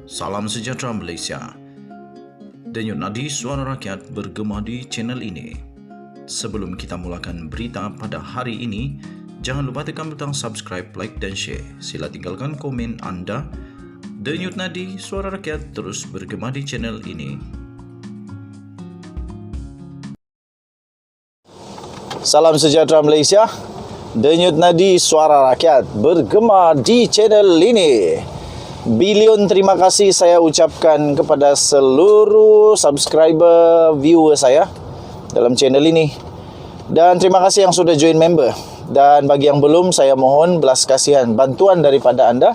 Salam sejahtera Malaysia. Denyut nadi suara rakyat bergema di channel ini. Sebelum kita mulakan berita pada hari ini, jangan lupa tekan butang subscribe, like dan share. Sila tinggalkan komen anda. Denyut nadi suara rakyat terus bergema di channel ini. Salam sejahtera Malaysia. Denyut nadi suara rakyat bergema di channel ini. Bilion terima kasih saya ucapkan kepada seluruh subscriber, viewer saya dalam channel ini. Dan terima kasih yang sudah join member. Dan bagi yang belum, saya mohon belas kasihan bantuan daripada anda.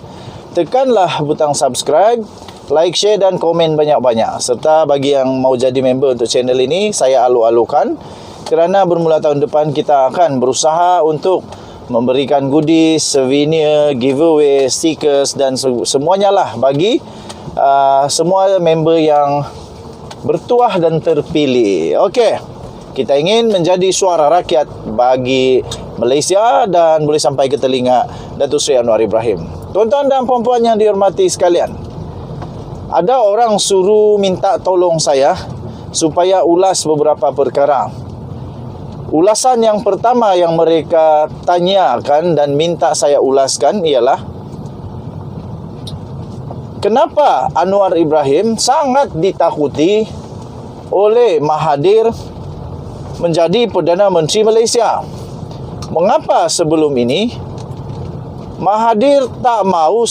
Tekanlah butang subscribe, like, share dan komen banyak-banyak. Serta bagi yang mau jadi member untuk channel ini, saya alu-alukan. Kerana bermula tahun depan kita akan berusaha untuk memberikan goodies, souvenir, giveaway, stickers dan semuanya lah bagi semua member yang bertuah dan terpilih. Okey, kita ingin menjadi suara rakyat bagi Malaysia dan boleh sampai ke telinga Datuk Seri Anwar Ibrahim. Tuan-tuan dan puan-puan yang dihormati sekalian, ada orang suruh minta tolong saya supaya ulas beberapa perkara. Ulasan yang pertama yang mereka tanyakan dan minta saya ulaskan ialah, kenapa Anwar Ibrahim sangat ditakuti oleh Mahathir menjadi Perdana Menteri Malaysia? Mengapa sebelum ini Mahathir tak mahu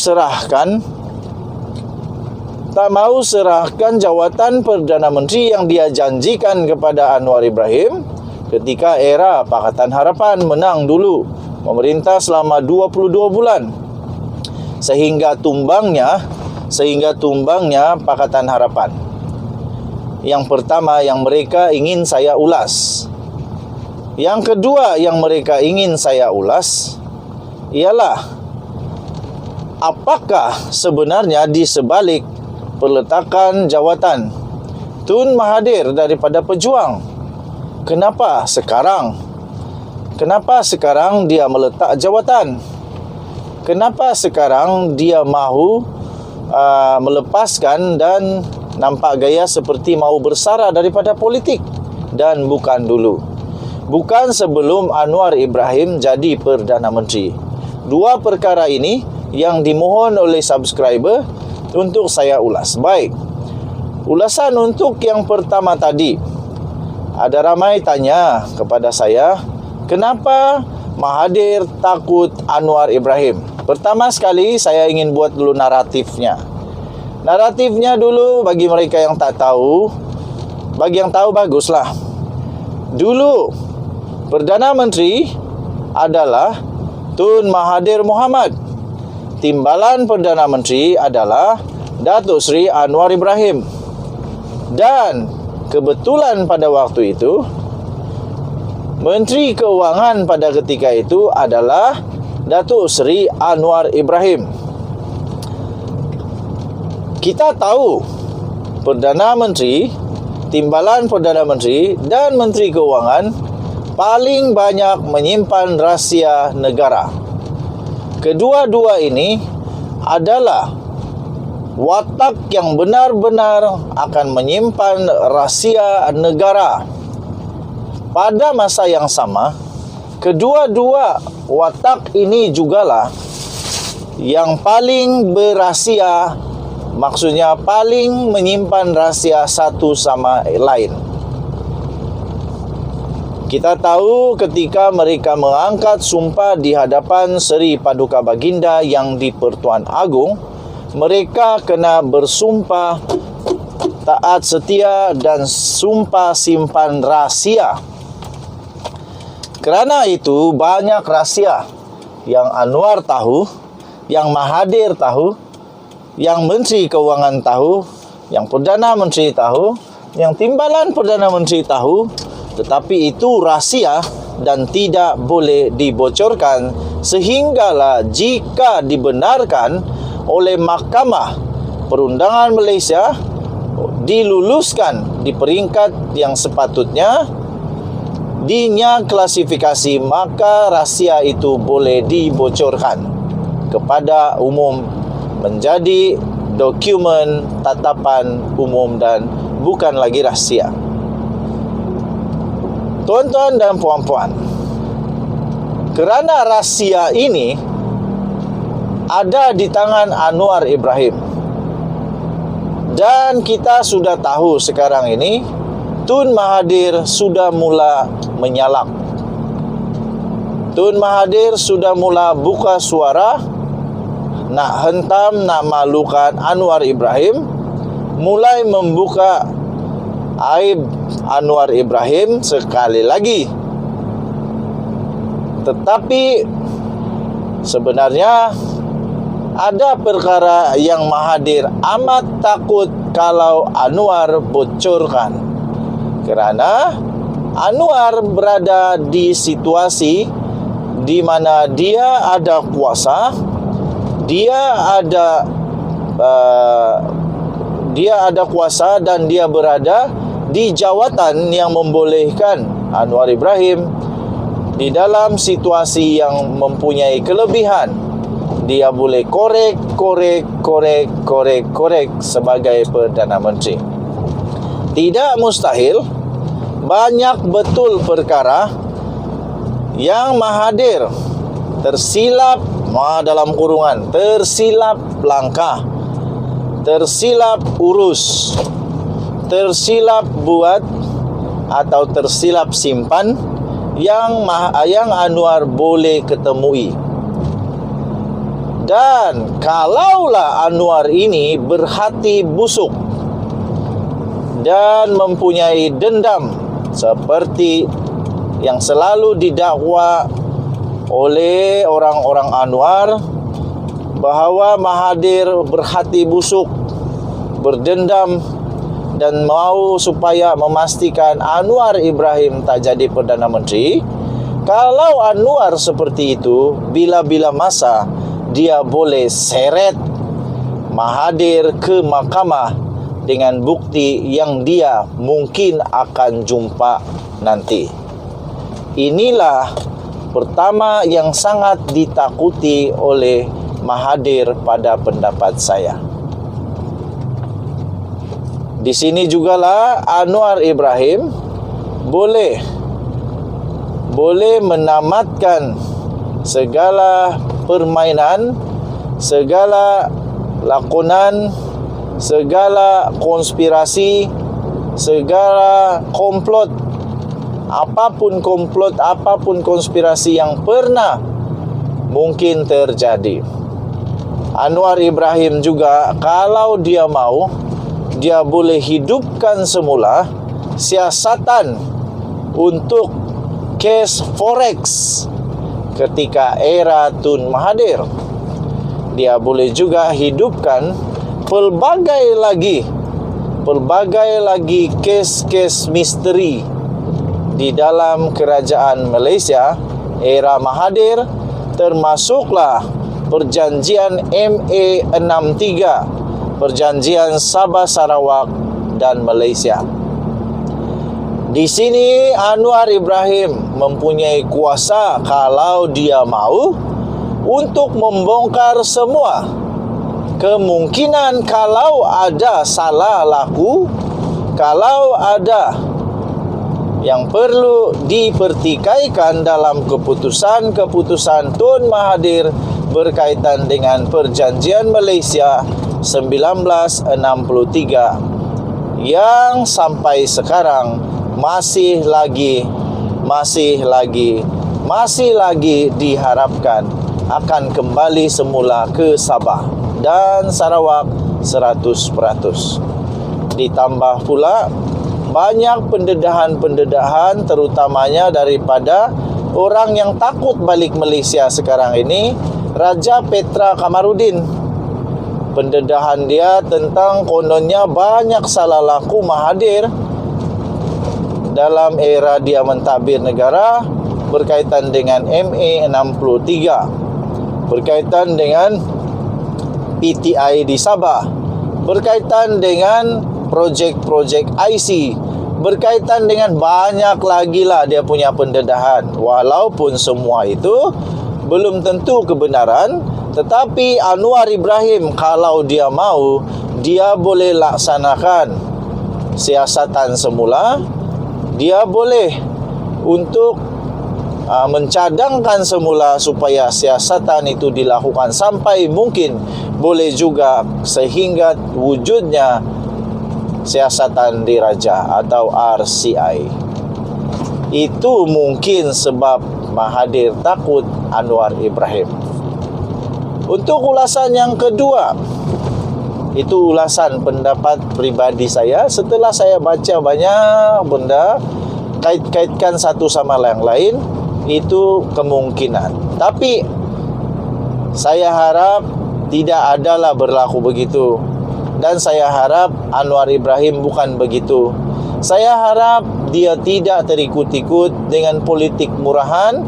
serahkan jawatan Perdana Menteri yang dia janjikan kepada Anwar Ibrahim ketika era Pakatan Harapan menang dulu memerintah selama 22 bulan sehingga tumbangnya Pakatan Harapan. Yang pertama yang mereka ingin saya ulas. Yang kedua yang mereka ingin saya ulas ialah, apakah sebenarnya di sebalik peletakan jawatan Tun Mahathir daripada Pejuang? Kenapa sekarang dia meletak jawatan? Kenapa sekarang dia mahu melepaskan dan nampak gaya seperti mahu bersara daripada politik? Dan bukan dulu. Bukan sebelum Anwar Ibrahim jadi Perdana Menteri. Dua perkara ini yang dimohon oleh subscriber untuk saya ulas. Baik. Ulasan untuk yang pertama tadi. Ada ramai tanya kepada saya, kenapa Mahathir takut Anwar Ibrahim? Pertama sekali saya ingin buat dulu naratifnya. Naratifnya dulu bagi mereka yang tak tahu. Bagi yang tahu baguslah. Dulu Perdana Menteri adalah Tun Mahathir Mohamad. Timbalan Perdana Menteri adalah Datuk Seri Anwar Ibrahim. Dan kebetulan pada waktu itu Menteri Keuangan pada ketika itu adalah Datuk Seri Anwar Ibrahim. Kita tahu Perdana Menteri, timbalan Perdana Menteri dan Menteri Keuangan paling banyak menyimpan rahsia negara. Kedua-dua ini adalah watak yang benar-benar akan menyimpan rahsia negara. Pada masa yang sama, kedua-dua watak ini jugalah yang paling berahsia, maksudnya paling menyimpan rahsia satu sama lain. Kita tahu ketika mereka mengangkat sumpah di hadapan Seri Paduka Baginda yang di Pertuan Agong, mereka kena bersumpah taat setia dan sumpah simpan rahsia. Kerana itu banyak rahsia yang Anwar tahu, yang Mahathir tahu, yang Menteri Keuangan tahu, yang Perdana Menteri tahu, yang timbalan Perdana Menteri tahu, tetapi itu rahsia dan tidak boleh dibocorkan, sehinggalah jika dibenarkan oleh Mahkamah Perundangan Malaysia diluluskan di peringkat yang sepatutnya dinya klasifikasi, maka rahsia itu boleh dibocorkan kepada umum menjadi dokumen tatapan umum dan bukan lagi rahsia. Tuan-tuan dan puan-puan, kerana rahsia ini ada di tangan Anwar Ibrahim, dan kita sudah tahu sekarang ini Tun Mahathir sudah mula menyalak. Tun Mahathir sudah mula buka suara nak hentam, nak malukan Anwar Ibrahim, mulai membuka aib Anwar Ibrahim sekali lagi. Tetapi sebenarnya ada perkara yang Mahathir amat takut kalau Anwar bocorkan. Kerana Anwar berada di situasi di mana dia ada kuasa, dia ada kuasa dan dia berada di jawatan yang membolehkan Anwar Ibrahim di dalam situasi yang mempunyai kelebihan. Dia boleh korek sebagai Perdana Menteri. Tidak mustahil, banyak betul perkara yang Mahathir tersilap dalam kurungan, tersilap langkah, tersilap urus, tersilap buat atau tersilap simpan yang Anwar boleh ketemui. Dan kalaulah Anwar ini berhati busuk dan mempunyai dendam seperti yang selalu didakwa oleh orang-orang Anwar, bahawa Mahathir berhati busuk, berdendam dan mau supaya memastikan Anwar Ibrahim tak jadi Perdana Menteri. Kalau Anwar seperti itu, bila-bila masa dia boleh seret Mahathir ke mahkamah dengan bukti yang dia mungkin akan jumpa nanti. Inilah pertama yang sangat ditakuti oleh Mahathir pada pendapat saya. Di sini jugalah Anwar Ibrahim boleh menamatkan segala permainan, segala lakonan, segala konspirasi, segala komplot, apapun konspirasi yang pernah mungkin terjadi. Anwar Ibrahim juga kalau dia mau, dia boleh hidupkan semula siasatan untuk kes forex ketika era Tun Mahathir. Dia boleh juga hidupkan pelbagai lagi kes-kes misteri di dalam kerajaan Malaysia era Mahathir, termasuklah perjanjian MA63, perjanjian Sabah Sarawak dan Malaysia. Di sini Anwar Ibrahim mempunyai kuasa kalau dia mau untuk membongkar semua kemungkinan. Kalau ada salah laku, kalau ada yang perlu dipertikaikan dalam keputusan-keputusan Tun Mahathir berkaitan dengan perjanjian Malaysia 1963 yang sampai sekarang masih lagi diharapkan akan kembali semula ke Sabah dan Sarawak 100%. Ditambah pula banyak pendedahan terutamanya daripada orang yang takut balik Malaysia sekarang ini, Raja Petra Kamarudin. Pendedahan dia tentang kononnya banyak salah laku Mahathir dalam era dia mentadbir negara berkaitan dengan MA63, berkaitan dengan PTI di Sabah, berkaitan dengan projek-projek IC, berkaitan dengan banyak lagi lah dia punya pendedahan. Walaupun semua itu belum tentu kebenaran, tetapi Anwar Ibrahim kalau dia mau, dia boleh laksanakan siasatan semula. Dia boleh untuk mencadangkan semula supaya siasatan itu dilakukan sampai mungkin boleh juga sehingga wujudnya siasatan diraja atau RCI. Itu mungkin sebab Mahathir takut Anwar Ibrahim. Untuk ulasan yang kedua, itu ulasan pendapat pribadi saya setelah saya baca banyak benda, kait-kaitkan satu sama yang lain. Itu kemungkinan. Tapi saya harap tidak adalah berlaku begitu. Dan saya harap Anwar Ibrahim bukan begitu. Saya harap dia tidak terikut-ikut dengan politik murahan,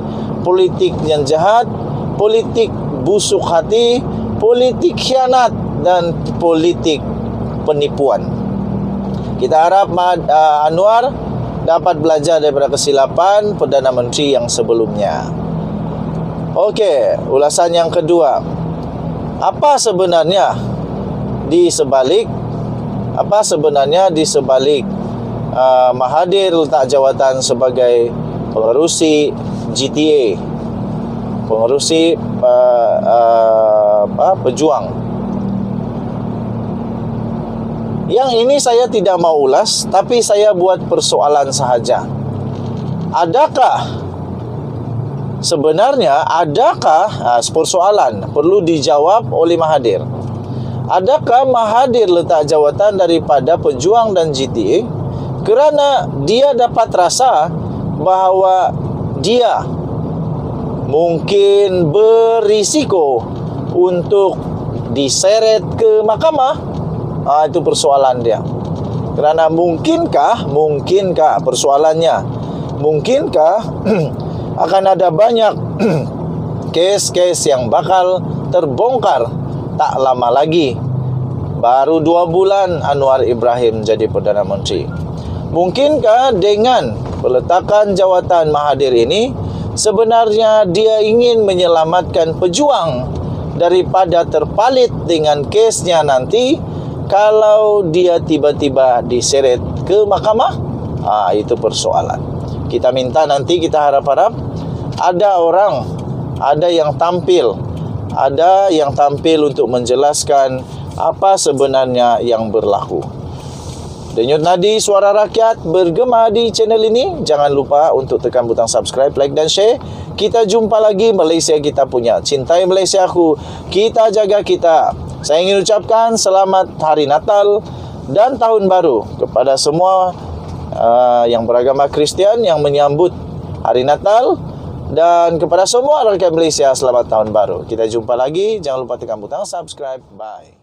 politik yang jahat, politik busuk hati, politik khianat dan politik penipuan. Kita harap Anwar dapat belajar daripada kesilapan Perdana Menteri yang sebelumnya. Okey, ulasan yang kedua. Apa sebenarnya di sebalik Mahathir letak jawatan sebagai pengerusi GTA, pengerusi pejuang? Yang ini saya tidak mau ulas, tapi saya buat persoalan sahaja. Persoalan perlu dijawab oleh Mahathir. Adakah Mahathir letak jawatan daripada pejuang dan GTA kerana dia dapat rasa bahawa dia mungkin berisiko untuk diseret ke mahkamah? Itu persoalan dia. Kerana mungkinkah persoalannya, mungkinkah akan ada banyak kes-kes yang bakal terbongkar tak lama lagi. Baru 2 bulan Anwar Ibrahim jadi Perdana Menteri. Mungkinkah dengan peletakan jawatan Mahathir ini sebenarnya dia ingin menyelamatkan pejuang daripada terpalit dengan kesnya nanti kalau dia tiba-tiba diseret ke mahkamah? Itu persoalan. Kita minta nanti, kita harap-harap ada yang tampil untuk menjelaskan apa sebenarnya yang berlaku. Denyut nadi suara rakyat bergema di channel ini. Jangan lupa untuk tekan butang subscribe, like dan share. Kita jumpa lagi. Malaysia kita punya. Cintai Malaysiaku. Kita jaga kita. Saya ingin ucapkan selamat Hari Natal dan Tahun Baru kepada semua yang beragama Kristian yang menyambut Hari Natal, dan kepada semua rakyat Malaysia selamat Tahun Baru. Kita jumpa lagi. Jangan lupa tekan butang subscribe. Bye.